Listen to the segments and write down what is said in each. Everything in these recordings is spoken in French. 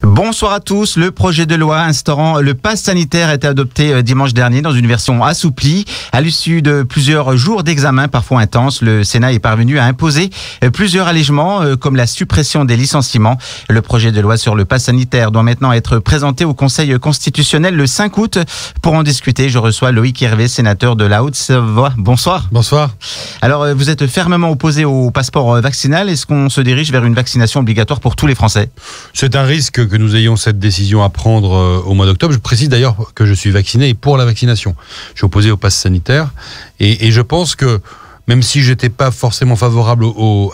Bonsoir à tous. Le projet de loi instaurant le pass sanitaire a été adopté dimanche dernier dans une version assouplie. À l'issue de plusieurs jours d'examen parfois intenses, le Sénat est parvenu à imposer plusieurs allégements comme la suppression des licenciements. Le projet de loi sur le pass sanitaire doit maintenant être présenté au Conseil constitutionnel le 5 août. Pour en discuter, je reçois Loïc Hervé, sénateur de la Haute-Savoie. Bonsoir. Bonsoir. Alors, vous êtes fermement opposé au passeport vaccinal. Est-ce qu'on se dirige vers une vaccination obligatoire pour tous les Français ? C'est un risque que nous ayons cette décision à prendre au mois d'octobre. Je précise d'ailleurs que je suis vacciné et pour la vaccination. Je suis opposé au pass sanitaire et je pense que même si je n'étais pas forcément favorable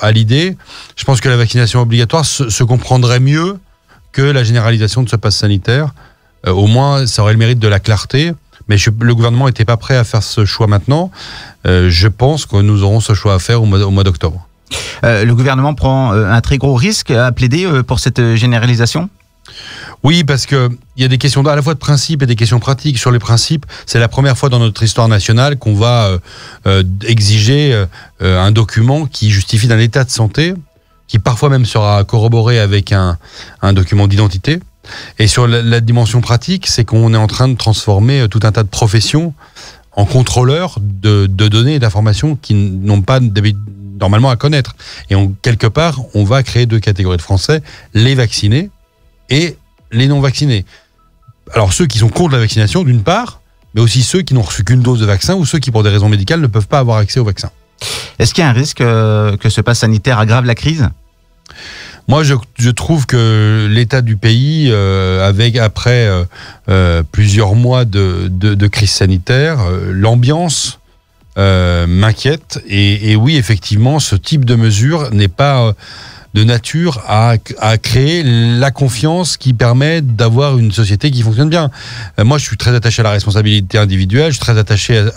à l'idée, je pense que la vaccination obligatoire se comprendrait mieux que la généralisation de ce pass sanitaire. Au moins, ça aurait le mérite de la clarté. Mais le gouvernement n'était pas prêt à faire ce choix maintenant. Je pense que nous aurons ce choix à faire au mois d'octobre. Le gouvernement prend un très gros risque à plaider pour cette généralisation ? Oui, parce qu'il y a des questions à la fois de principe et des questions pratiques. Sur les principes, c'est la première fois dans notre histoire nationale qu'on va exiger un document qui justifie d'un état de santé, qui parfois même sera corroboré avec un document d'identité. Et sur la dimension pratique, c'est qu'on est en train de transformer tout un tas de professions en contrôleurs de données et d'informations qui n'ont pas normalement à connaître. Et quelque part, on va créer deux catégories de Français, les vaccinés et les non-vaccinés. Alors ceux qui sont contre la vaccination d'une part, mais aussi ceux qui n'ont reçu qu'une dose de vaccin ou ceux qui pour des raisons médicales ne peuvent pas avoir accès au vaccin. Est-ce qu'il y a un risque que ce pass sanitaire aggrave la crise ? Moi, je trouve que l'état du pays, après plusieurs mois de crise sanitaire, l'ambiance m'inquiète. Et oui, effectivement, ce type de mesure n'est pas de nature à créer la confiance qui permet d'avoir une société qui fonctionne bien. Moi, je suis très attaché à la responsabilité individuelle, je suis très attaché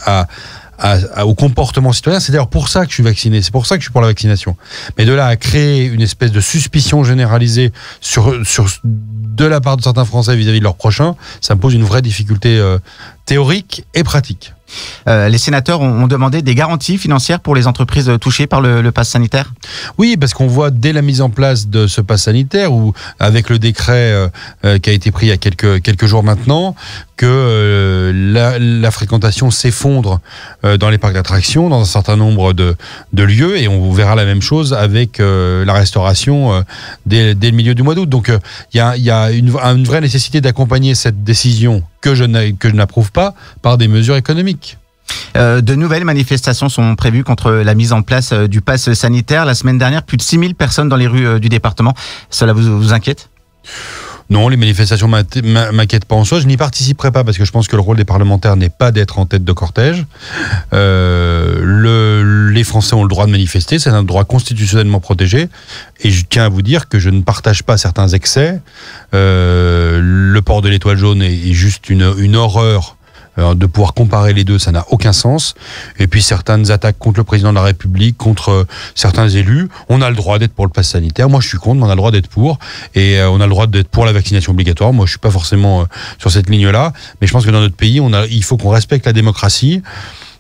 au comportement citoyen. C'est d'ailleurs pour ça que je suis vacciné, c'est pour ça que je suis pour la vaccination. Mais de là à créer une espèce de suspicion généralisée de la part de certains Français vis-à-vis de leurs prochains, ça me pose une vraie difficulté théorique et pratique. Les sénateurs ont demandé des garanties financières pour les entreprises touchées par le pass sanitaire ? Oui, parce qu'on voit dès la mise en place de ce pass sanitaire, ou avec le décret qui a été pris il y a quelques jours maintenant, que la fréquentation s'effondre dans les parcs d'attractions, dans un certain nombre de lieux, et on verra la même chose avec la restauration dès le milieu du mois d'août. Donc il y a une vraie nécessité d'accompagner cette décision que je n'approuve pas par des mesures économiques. De nouvelles manifestations sont prévues contre la mise en place du pass sanitaire. La semaine dernière, plus de 6000 personnes dans les rues du département. Cela vous inquiète ? Non, les manifestations m'inquiètent pas en soi. Je n'y participerai pas parce que je pense que le rôle des parlementaires n'est pas d'être en tête de cortège. Les Français ont le droit de manifester, c'est un droit constitutionnellement protégé. Et je tiens à vous dire que je ne partage pas certains excès. Le port de l'étoile jaune est juste une horreur. De pouvoir comparer les deux, ça n'a aucun sens. Et puis certaines attaques contre le président de la République, contre certains élus, on a le droit d'être pour le pass sanitaire. Moi, je suis contre, mais on a le droit d'être pour. Et on a le droit d'être pour la vaccination obligatoire. Moi, je suis pas forcément sur cette ligne-là. Mais je pense que dans notre pays, il faut qu'on respecte la démocratie.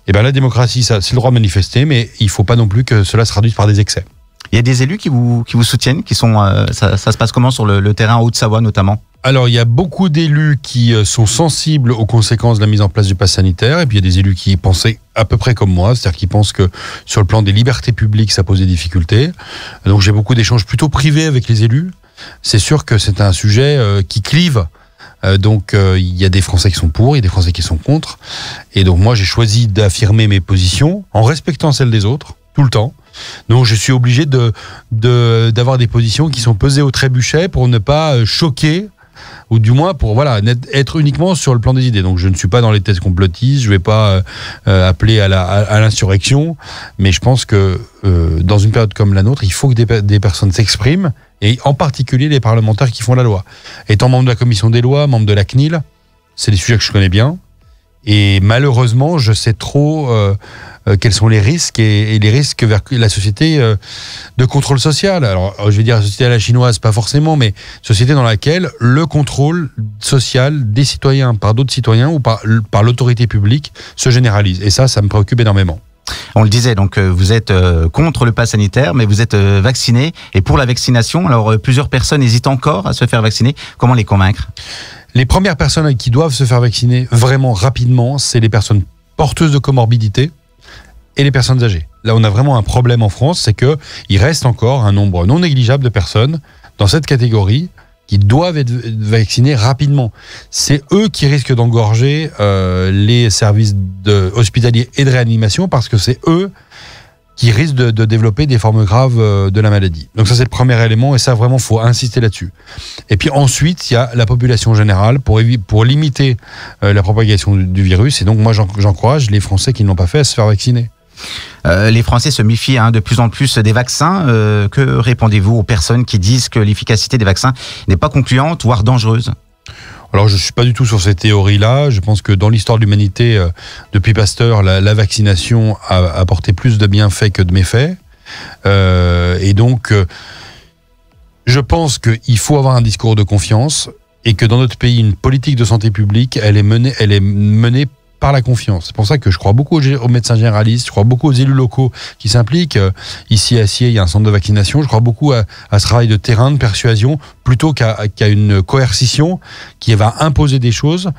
Et bien la démocratie, ça, c'est le droit de manifester, mais il faut pas non plus que cela se traduise par des excès. Il y a des élus qui vous soutiennent, ça se passe comment sur le terrain en Haute-Savoie notamment ? Alors, il y a beaucoup d'élus qui sont sensibles aux conséquences de la mise en place du pass sanitaire, et puis il y a des élus qui pensaient à peu près comme moi, c'est-à-dire qui pensent que sur le plan des libertés publiques, ça pose des difficultés. Donc j'ai beaucoup d'échanges plutôt privés avec les élus. C'est sûr que c'est un sujet qui clive. Donc il y a des Français qui sont pour, il y a des Français qui sont contre. Et donc moi, j'ai choisi d'affirmer mes positions en respectant celles des autres, tout le temps. Donc je suis obligé d'avoir des positions qui sont pesées au trébuchet pour ne pas choquer, ou du moins pour être uniquement sur le plan des idées. Donc je ne suis pas dans les thèses complotistes, je ne vais pas appeler à l'insurrection, mais je pense que dans une période comme la nôtre, il faut que des personnes s'expriment, et en particulier les parlementaires qui font la loi. Étant membre de la commission des lois, membre de la CNIL, c'est des sujets que je connais bien, et malheureusement je sais trop quels sont les risques et les risques vers la société de contrôle social. Alors, je vais dire la société à la chinoise, pas forcément, mais société dans laquelle le contrôle social des citoyens par d'autres citoyens ou par l'autorité publique se généralise. Et ça me préoccupe énormément. On le disait, donc vous êtes contre le pass sanitaire, mais vous êtes vacciné. Et pour la vaccination, alors plusieurs personnes hésitent encore à se faire vacciner. Comment les convaincre? Les premières personnes qui doivent se faire vacciner vraiment rapidement, c'est les personnes porteuses de comorbidité et les personnes âgées. Là, on a vraiment un problème en France, c'est qu'il reste encore un nombre non négligeable de personnes dans cette catégorie qui doivent être vaccinés rapidement. C'est eux qui risquent d'engorger les services hospitaliers et de réanimation parce que c'est eux qui risquent de développer des formes graves de la maladie. Donc ça, c'est le premier élément et ça, vraiment, faut insister là-dessus. Et puis ensuite, il y a la population générale pour limiter la propagation du virus. Et donc moi, j'encourage les Français qui ne l'ont pas fait à se faire vacciner. Les Français se méfient de plus en plus des vaccins. Que répondez-vous aux personnes qui disent que l'efficacité des vaccins n'est pas concluante, voire dangereuse? Alors, je ne suis pas du tout sur ces théories-là. Je pense que dans l'histoire de l'humanité, depuis Pasteur, la vaccination a apporté plus de bienfaits que de méfaits. Et donc, je pense qu'il faut avoir un discours de confiance et que dans notre pays, une politique de santé publique, elle est menée par la confiance. C'est pour ça que je crois beaucoup aux médecins généralistes, je crois beaucoup aux élus locaux qui s'impliquent. Ici à Sierre, il y a un centre de vaccination. Je crois beaucoup à ce travail de terrain, de persuasion, plutôt qu'à une coercition qui va imposer des choses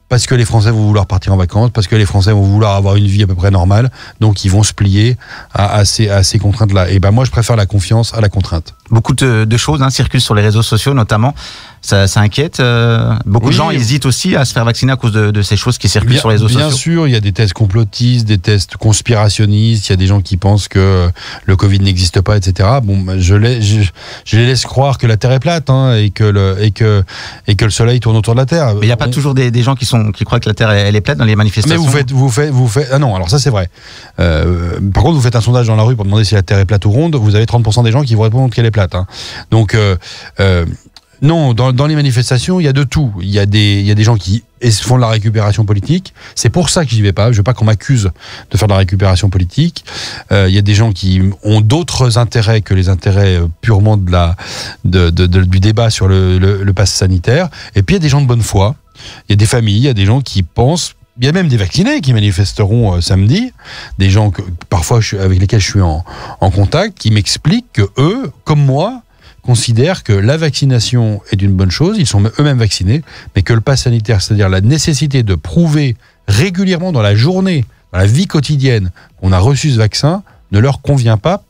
parce que les Français vont vouloir partir en vacances, parce que les Français vont vouloir avoir une vie à peu près normale, donc ils vont se plier à ces contraintes-là. Et ben moi, je préfère la confiance à la contrainte. Beaucoup de choses circulent sur les réseaux sociaux, notamment. Ça inquiète. Beaucoup de gens hésitent aussi à se faire vacciner à cause de ces choses qui circulent sur les réseaux sociaux. Bien sûr, il y a des tests complotistes, des tests conspirationnistes, il y a des gens qui pensent que le Covid n'existe pas, etc. Bon, je les laisse croire que la Terre est plate et que le Soleil tourne autour de la Terre. Mais il n'y a pas toujours des gens qui croient que la Terre elle est plate dans les manifestations. Mais vous faites. Ah non, alors ça c'est vrai. Par contre, vous faites un sondage dans la rue pour demander si la Terre est plate ou ronde, vous avez 30% des gens qui vont répondre qu'elle est plate. Donc non, dans les manifestations, il y a de tout. Il y a des gens qui font de la récupération politique. C'est pour ça que j'y vais pas. Je veux pas qu'on m'accuse de faire de la récupération politique. Il y a des gens qui ont d'autres intérêts que les intérêts purement du débat sur le pass sanitaire. Et puis il y a des gens de bonne foi. Il y a des familles, il y a des gens qui pensent. Il y a même des vaccinés qui manifesteront samedi, des gens parfois avec lesquels je suis en contact, qui m'expliquent que eux, comme moi, considèrent que la vaccination est une bonne chose, ils sont eux-mêmes vaccinés, mais que le pass sanitaire, c'est-à-dire la nécessité de prouver régulièrement dans la journée, dans la vie quotidienne, qu'on a reçu ce vaccin, ne leur convient pas